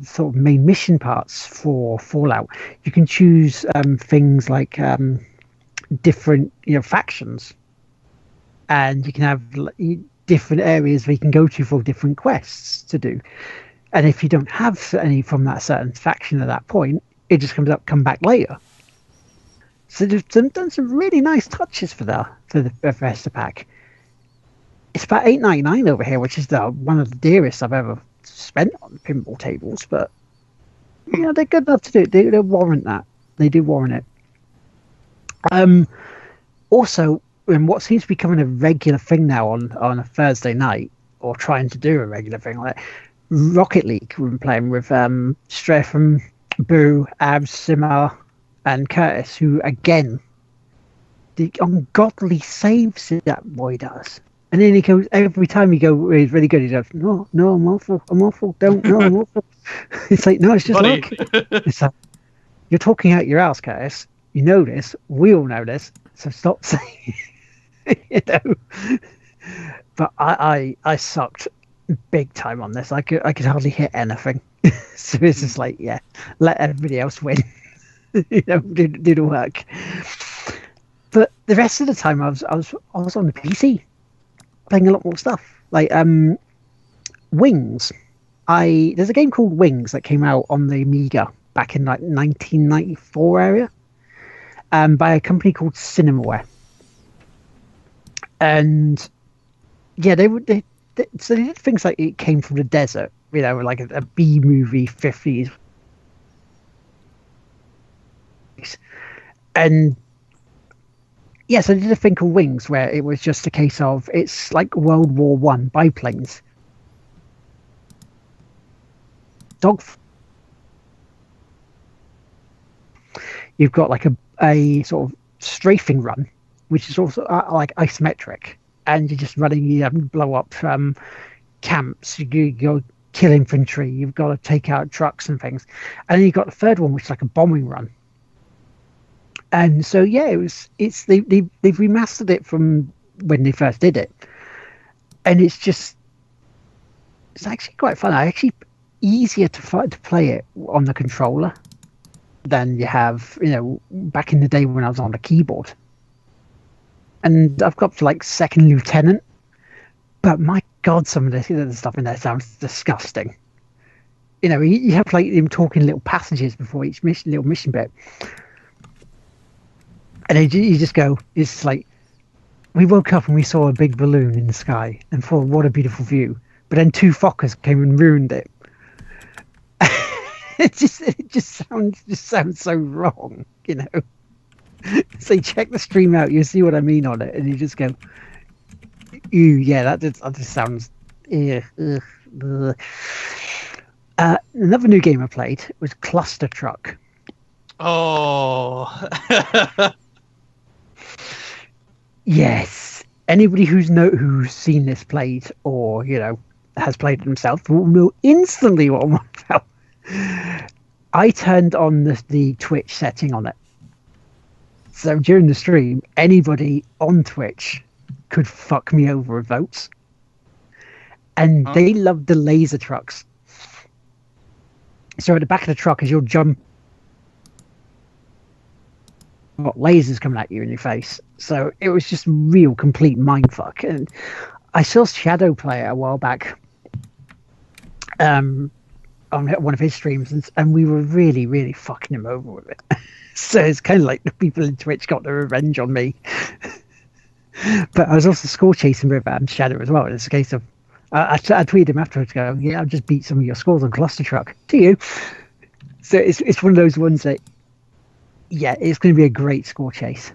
sort of main mission parts for Fallout, you can choose things like different factions, and you can have different areas where you can go to for different quests to do. And if you don't have any from that certain faction at that point, it just come back later. So they've done some really nice touches for the Bethesda pack. It's about $8.99 over here, which is one of the dearest I've ever spent on pinball tables. But they're good enough to do it. They warrant that. They do warrant it. Also, and what seems to be becoming a regular thing now on a Thursday night, or trying to do a regular thing like that, Rocket League. We've been playing with Strepham, Boo, Abs, Simmer, and Curtis, who again, the ungodly saves that boy does. And then he goes, every time he's really good, he goes, no, I'm awful, I'm awful. It's like, no, it's just Buddy. luck. It's like, you're talking out your ass, Curtis. You know this. We all know this. So stop saying it. But I sucked big time on this. I could hardly hit anything. So it's just like, yeah, let everybody else win. Do the work. But the rest of the time, I was on the PC playing a lot more stuff, like Wings. There's a game called Wings that came out on the Amiga back in like 1994 area, by a company called Cinemaware. And yeah, they so they did things like it came from the desert, like a B movie 50s. And yes, I did a thing called Wings where it was just a case of it's like World War One biplanes. You've got like a sort of strafing run, which is also like isometric, and you're just running. You blow up camps. You go kill infantry, you've got to take out trucks and things, and then you've got the third one, which is like a bombing run. And so yeah, they've remastered it from when they first did it, and it's actually quite fun. Actually, easier to play it on the controller than you have, back in the day when I was on the keyboard. And I've got to like second lieutenant, but my God, some of the stuff in there sounds disgusting. You have like him talking little passages before each little mission bit, and you just go, it's like, we woke up and we saw a big balloon in the sky and thought, what a beautiful view. But then 2 Fokkers came and ruined it. it just sounds so wrong, So check the stream out, you'll see what I mean on it, and you just go, ew, yeah, that just sounds. Another new game I played was Cluster Truck. Oh. Yes. Anybody who's seen this played, or has played it themselves, will know instantly what I'm about. I turned on the Twitch setting on it. So during the stream, anybody on Twitch could fuck me over with votes. And they loved the laser trucks. So at the back of the truck, as you'll jump, got lasers coming at you in your face. So it was just real complete mindfuck. And I saw Shadow play it a while back on one of his streams, and we were really, really fucking him over with it. So it's kind of like the people in Twitch got their revenge on me. But I was also score chasing with Shadow as well. It's a case of, I tweeted him afterwards, go, yeah, I've just beat some of your scores on Cluster Truck. To you. So it's one of those ones that, yeah, it's going to be a great score chase.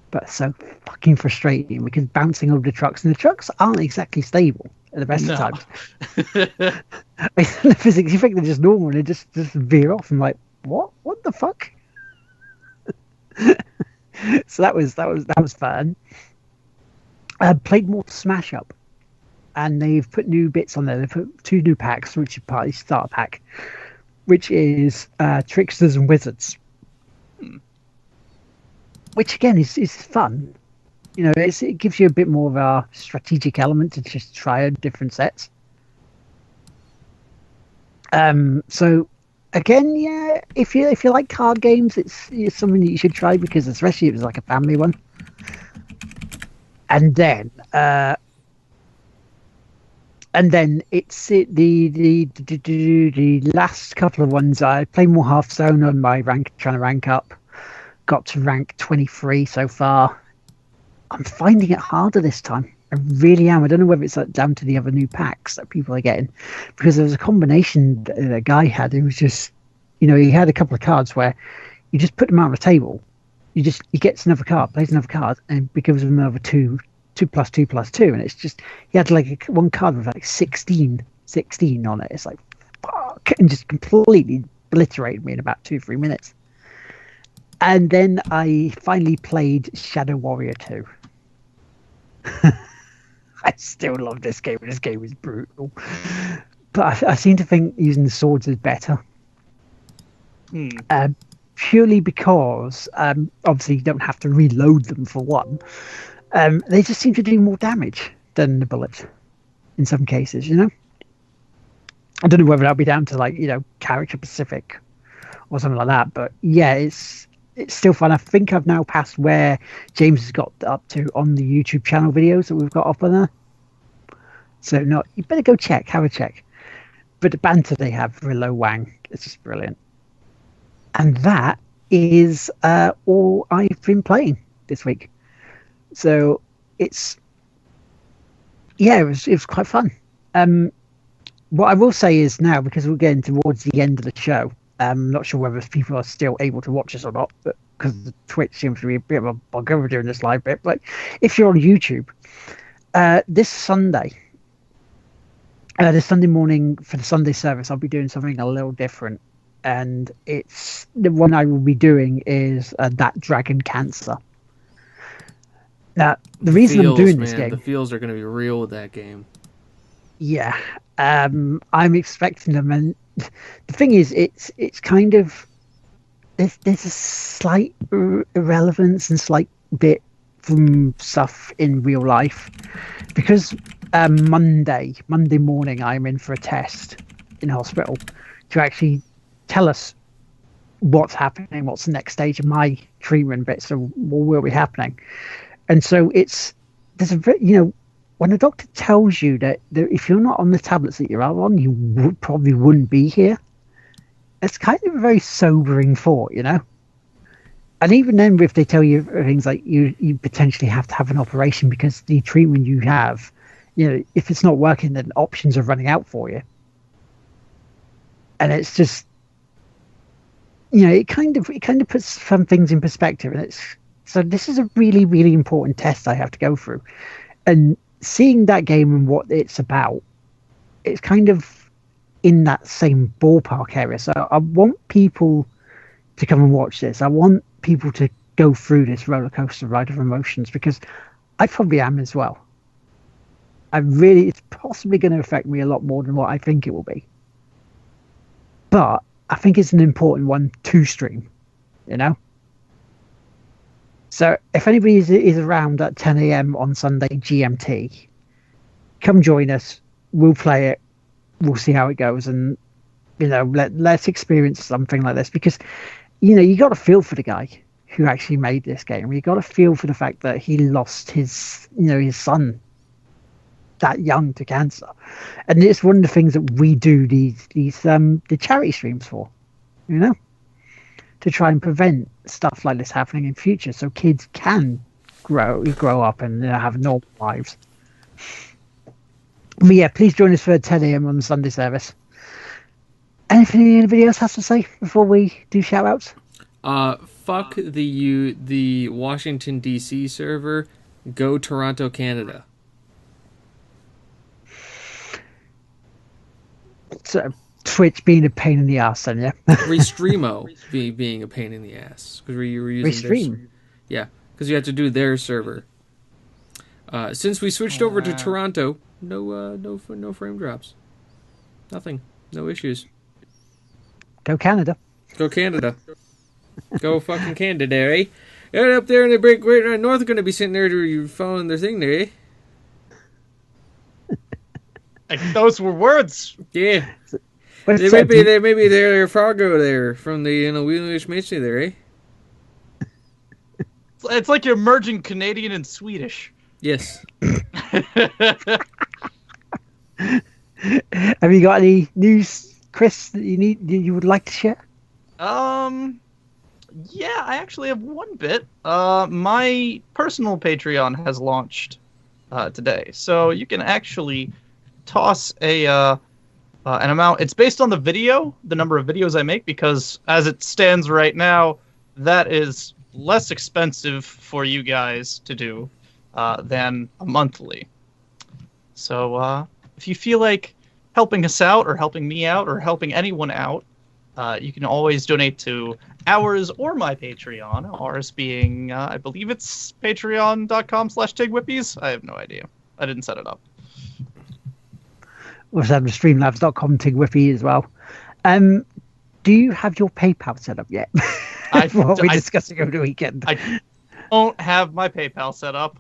But so fucking frustrating because bouncing over the trucks, and the trucks aren't exactly stable at the best of times. The physics, you think they're just normal, and they just veer off. I'm like, what? What the fuck? So that was fun. I played more Smash Up, and they've put new bits on there. They've put 2 new packs, which is part of the starter pack, which is Tricksters and Wizards. Which again is fun. It gives you a bit more of a strategic element to just try out different sets. So again, yeah, if you like card games, it's something that you should try, because especially if it's like a family one. And then it's the last couple of ones. I played more Hearthstone on my rank, trying to rank up. Got to rank 23 so far. I'm finding it harder this time. I really am. I don't know whether it's down to the other new packs that people are getting, because there was a combination that a guy had. It was just, he had a couple of cards where you just put them out on the table. He gets another card, plays another card, and it gives him another 2 plus 2 plus 2. And it's just, he had like one card with like 16 on it. It's like, fuck, and just completely obliterated me in about 2-3 minutes. And then I finally played Shadow Warrior 2. I still love this game. This game is brutal. But I seem to think using the swords is better. Purely because, obviously, you don't have to reload them for one. They just seem to do more damage than the bullets in some cases, I don't know whether that'll be down to, character specific or something like that. But yeah, it's still fun. I think I've now passed where James has got up to on the YouTube channel videos that we've got up on there. So you better go have a check. But the banter they have for Lo Wang, it's just brilliant. And that is all I've been playing this week. So it was quite fun. What I will say is now, because we're getting towards the end of the show, I'm not sure whether people are still able to watch us or not, but because the Twitch seems to be a bit of a bug over doing this live bit. But if you're on YouTube, this Sunday morning for the Sunday service, I'll be doing something a little different. And it's the one I will be doing is That Dragon Cancer. Now, the reason I'm doing this game... The feels are going to be real with that game. Yeah. I'm expecting them, and the thing is, it's kind of there's a slight irrelevance and slight bit from stuff in real life because Monday morning I'm in for a test in hospital to actually tell us what's happening, what's the next stage of my treatment bit, so what will be happening. And so there's a when a doctor tells you that if you're not on the tablets that you're on, you probably wouldn't be here. It's kind of a very sobering thought, And even then, if they tell you things like you potentially have to have an operation because the treatment you have, if it's not working, then options are running out for you. And it's just, it kind of puts some things in perspective. And so this is a really, really important test I have to go through. And seeing that game and what it's about, it's kind of in that same ballpark area. So I want people to come and watch this. I want people to go through this roller coaster ride of emotions because I probably am as well. It's possibly going to affect me a lot more than what I think it will be. But I think it's an important one to stream, So if anybody is around at 10 a.m. on Sunday GMT, come join us. We'll play it. We'll see how it goes, and let's experience something like this because you got to feel for the guy who actually made this game. You got to feel for the fact that he lost his son that young to cancer, and it's one of the things that we do the charity streams for, to try and prevent stuff like this happening in future, so kids can grow up and have normal lives. But yeah, please join us for 10 a.m. on the Sunday service. Anything anybody else has to say before we do shout outs? Fuck the Washington D.C. server. Go Toronto, Canada. So Twitch being a pain in the ass, then, yeah. Restreamo being a pain in the ass because we were using Restream. Yeah, because you have to do their server. Since we switched over to Toronto, no frame drops, nothing, no issues. Go Canada. Go Canada. Go fucking Canada, eh? And up there in the Great North are going to be sitting there following their thing there, eh? Like, those were words. Yeah. They may be there Fargo there from the Wheelish Macy there, eh? It's like you're merging Canadian and Swedish. Yes. Have you got any news, Chris, that you would like to share? Yeah, I actually have one bit. My personal Patreon has launched today, so you can actually toss an amount. It's based on the number of videos I make, because as it stands right now, that is less expensive for you guys to do than a monthly. So if you feel like helping us out or helping me out or helping anyone out, you can always donate to ours or my Patreon. Ours being, I believe it's patreon.com/tigwhippies. I have no idea. I didn't set it up. We'll have the streamlabs.com tigwhippy as well. Do you have your PayPal set up yet? What we're discussing over the weekend. I don't have my PayPal set up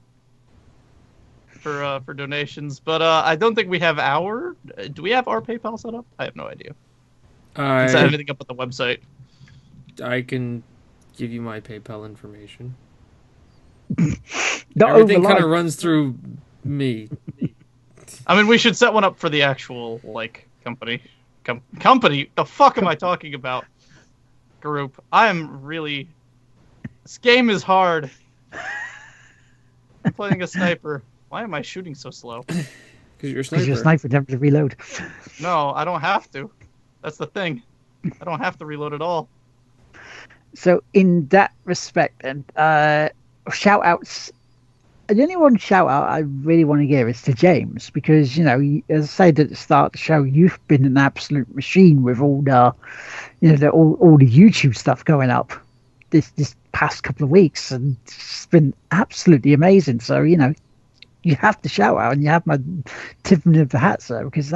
for donations, but I don't think we have our. Do we have our PayPal set up? I have no idea. Is that anything up at the website? I can give you my PayPal information. Not Everything kind of runs through me. I mean, we should set one up for the actual company. Company? The fuck am I talking about? Group. I am really. This game is hard. I'm playing a sniper. Why am I shooting so slow? Because you're a sniper. Because you're a sniper, never to reload. No, I don't have to. That's the thing. I don't have to reload at all. So in that respect, then, shout outs. The only one shout out I really want to give is to James, because as I said at the start of the show, you've been an absolute machine with all the, all the YouTube stuff going up this past couple of weeks, and it's been absolutely amazing. So you have to shout out, and you have my tipping of the hat, sir, because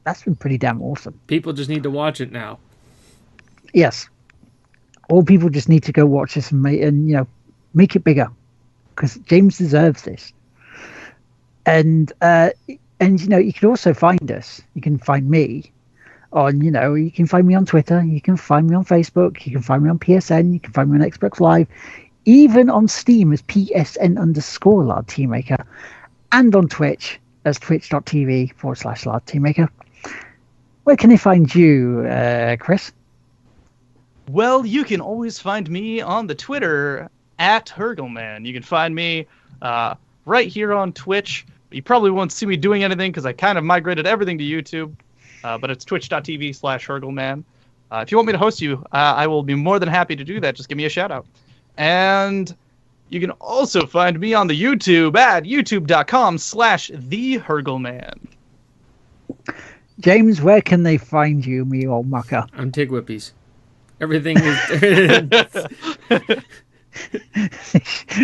that's been pretty damn awesome. People just need to watch it now. Yes. All people just need to go watch this and make it bigger, because James deserves this. And you can also find us. You can find me on, you can find me on Twitter. You can find me on Facebook. You can find me on PSN. You can find me on Xbox Live, even on Steam as PSN_Lard Teammaker, and on Twitch as twitch.tv/Lard Teammaker. Where can they find you, Chris? Well, you can always find me on the Twitter at Hergelman. You can find me right here on Twitch. You probably won't see me doing anything because I kind of migrated everything to YouTube, but it's twitch.tv/Hergelman. If you want me to host you, I will be more than happy to do that. Just give me a shout out. And you can also find me on the YouTube at youtube.com/TheHergelman. James, where can they find you, me old mucker? I'm Tig Whippies. Everything is...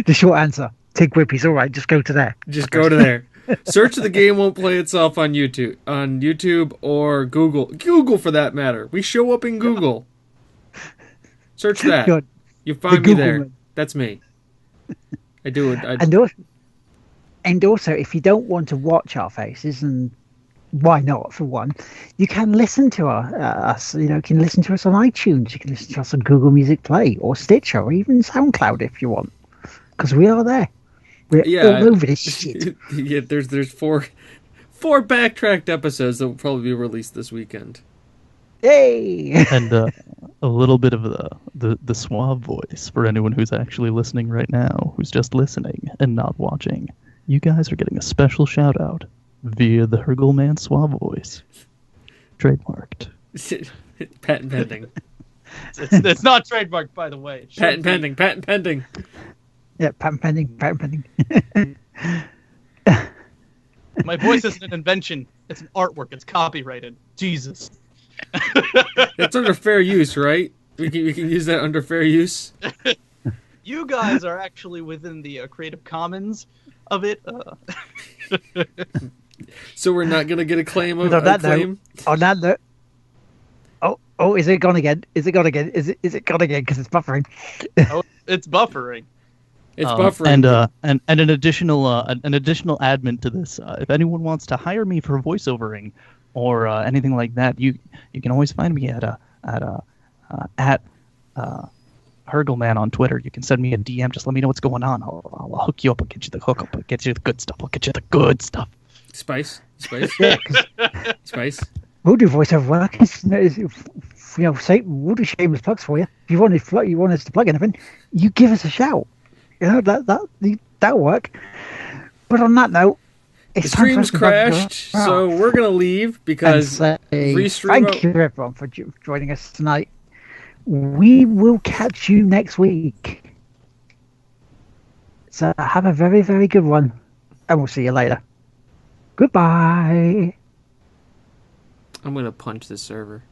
The short answer, Tig Whippies. All right, just go to there. Just go to there. Search The Game Won't Play Itself on YouTube or Google for that matter. We show up in Google. Search that. Good. You find me there. Man. That's me. I do it. And also, if you don't want to watch our faces, and why not, for one, you can listen to us. You can listen to us on iTunes. You can listen to us on Google Music Play or Stitcher or even SoundCloud if you want, because we are there. We're all over this shit. Yeah, there's four backtracked episodes that will probably be released this weekend. Yay! And a little bit of the suave voice for anyone who's actually listening right now, who's just listening and not watching. You guys are getting a special shout out via the Hergelman suave voice. Trademarked. Patent pending. It's not trademarked, by the way. Patent pending. Yeah, patent pending. My voice isn't an invention. It's an artwork. It's copyrighted. Jesus. It's under fair use, right? We can use that under fair use. You guys are actually within the Creative Commons of it. So we're not gonna get a claim of on that claim. Note, on that note, oh, is it gone again? Is it gone again? Is it gone again? Because it's buffering. Oh, it's buffering. It's buffering. And an additional admin to this. If anyone wants to hire me for voiceovering or anything like that, you can always find me at Hergelman on Twitter. You can send me a DM. Just let me know what's going on. I'll hook you up. I'll get you the hookup. I'll get you the good stuff. I'll get you the good stuff. Spice. Yeah, Spice. we'll do voiceover work. We'll do shameless plugs for you. If you want us to plug anything, you give us a shout. That'll work. But on that note, the stream's crashed, so we're gonna leave because thank you everyone for joining us tonight. We will catch you next week. So have a very, very good one, and we'll see you later. Goodbye. I'm gonna punch this server.